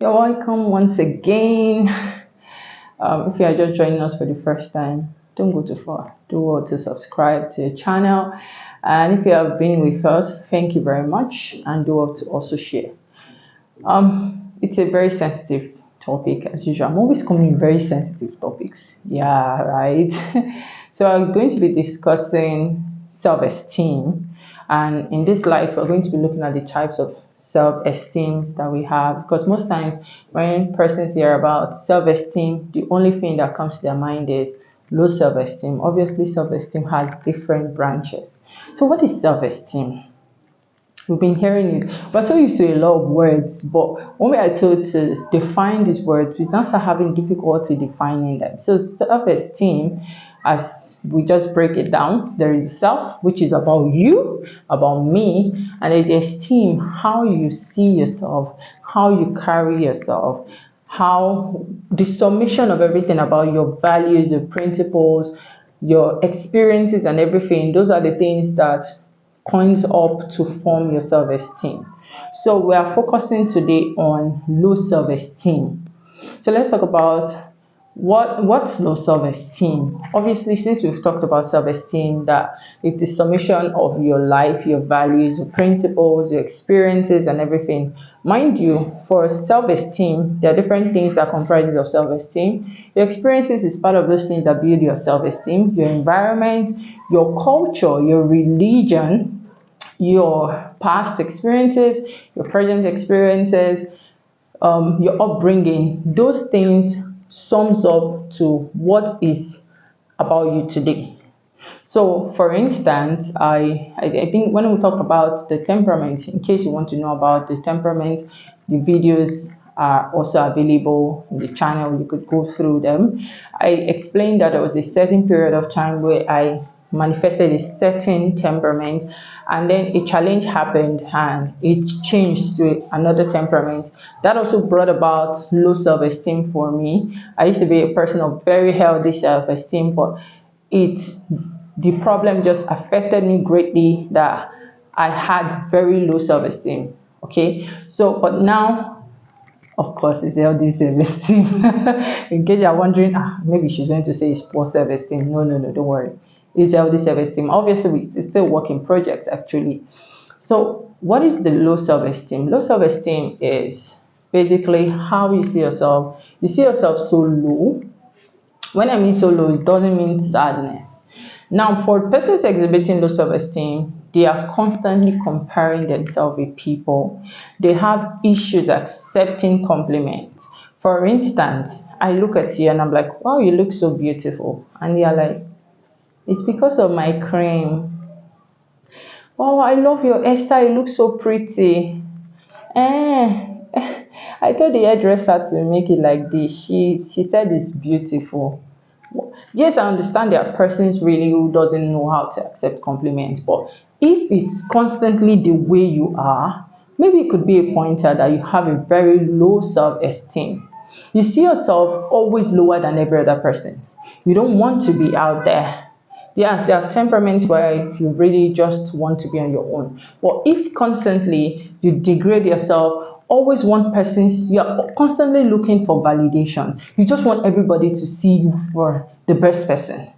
You're welcome once again. If you are just joining us for the first time, don't go too far. Do well to subscribe to the channel. And if you have been with us, thank you very much. And do well to also share. It's a very sensitive topic as usual. I'm always coming in very sensitive topics. Yeah, right. So I'm going to be discussing self-esteem, and in this light, we're going to be looking at the types of self-esteem that we have. Because most times, when persons hear about self-esteem, the only thing that comes to their mind is low self-esteem. Obviously, self-esteem has different branches. So, what is self-esteem? We've been hearing it. We're so used to a lot of words, but when we are told to define these words, we now start having difficulty defining them. So self-esteem, as we just break it down, there is self, which is about you, about me, and then the esteem, how you see yourself, how you carry yourself, how the summation of everything about your values, your principles, your experiences and everything. Those are the things that coins up to form your self-esteem. So we are focusing today on low self-esteem. So let's talk about what's low self-esteem. Obviously, since we've talked about self-esteem, that it's the summation of your life, your values, your principles, your experiences, and everything. Mind you, for self-esteem, there are different things that comprises of self-esteem. Your experiences is part of those things that build your self-esteem. Your environment, your culture, your religion, your past experiences, your present experiences, your upbringing, those things sums up to what is about you today. So, for instance, I think when we talk about the temperament, in case you want to know about the temperament, the videos are also available in the channel. You could go through them. I explained that there was a certain period of time where I manifested a certain temperament, and then a challenge happened and it changed to another temperament. That also brought about low self-esteem for me. I used to be a person of very healthy self-esteem, but it the problem just affected me greatly, that I had very low self-esteem. Okay, so but now, of course, it's healthy self-esteem. In case you're wondering, maybe she's going to say it's poor self-esteem. No, no, no, don't worry. It's healthy self-esteem. Obviously, it's still a working project actually. So, what is the low self-esteem? Low self-esteem is basically how you see yourself. You see yourself so low. When I mean so low, it doesn't mean sadness. Now, for persons exhibiting low self-esteem, they are constantly comparing themselves with people. They have issues accepting compliments. For instance, I look at you and I'm like, wow, you look so beautiful. And you're like, it's because of my cream. Wow, I love your hairstyle, you look so pretty. Eh, I told the hairdresser to make it like this. She said it's beautiful. Yes, I understand there are persons really who doesn't know how to accept compliments, but if it's constantly the way you are, maybe it could be a pointer that you have a very low self-esteem. You see yourself always lower than every other person. You don't want to be out there. Yes, there are temperaments where you really just want to be on your own. But if constantly you degrade yourself, always want persons, you're constantly looking for validation. You just want everybody to see you for the best person.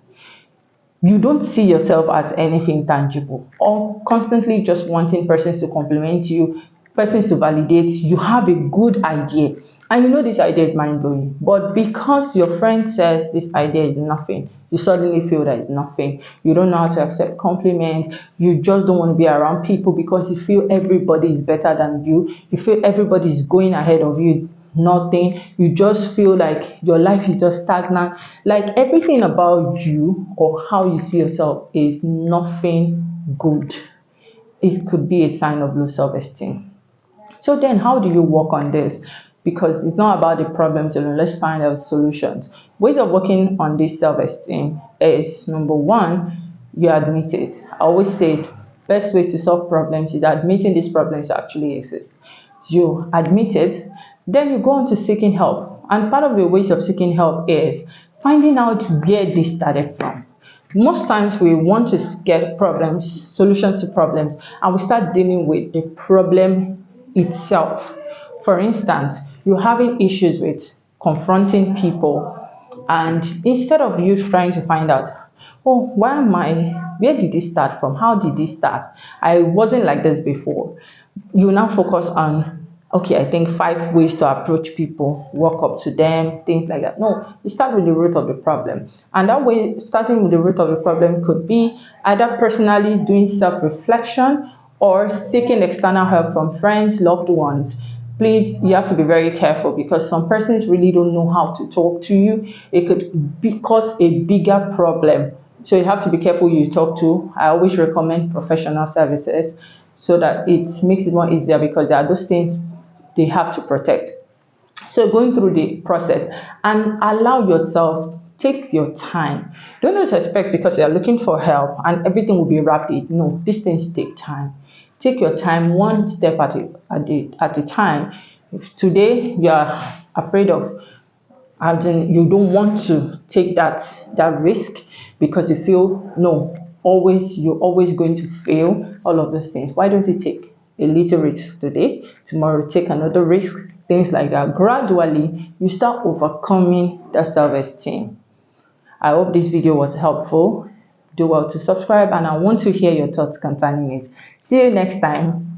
You don't see yourself as anything tangible, or constantly just wanting persons to compliment you, persons to validate. You have a good idea, and you know this idea is mind blowing, but because your friend says this idea is nothing, you suddenly feel that it's nothing. You don't know how to accept compliments. You just don't want to be around people because you feel everybody is better than you. You feel everybody is going ahead of you. Nothing. You just feel like your life is just stagnant. Like everything about you or how you see yourself is nothing good. It could be a sign of low self-esteem. So then how do you work on this? Because it's not about the problems alone. Let's find out solutions. Ways of working on this self-esteem is, number one, you admit it. I always say best way to solve problems is admitting these problems actually exist. You admit it, then you go on to seeking help. And part of the ways of seeking help is finding out where this started from. Most times we want to get problems, solutions to problems, and we start dealing with the problem itself. For instance, you're having issues with confronting people, and instead of you trying to find out, oh, why am I, where did this start from, how did this start, I wasn't like this before, you now focus on, okay, I think 5 ways to approach people, walk up to them, things like that. No, you start with the root of the problem. And that way, starting with the root of the problem could be either personally doing self-reflection or seeking external help from friends, loved ones. Please, you have to be very careful, because some persons really don't know how to talk to you. It could cause a bigger problem. So you have to be careful who you talk to. I always recommend professional services, so that it makes it more easier, because there are those things they have to protect. So going through the process, and allow yourself, take your time. Don't just expect because you're looking for help and everything will be rapid. No, these things take time. Take your time, one step at a time. If today you are afraid of, as in you don't want to take that risk because you feel, no, always, you're always going to fail, all of those things, why don't you take a little risk today, tomorrow take another risk, things like that. Gradually you start overcoming that self-esteem. I hope this video was helpful. Do well to subscribe, and I want to hear your thoughts concerning it. See you next time.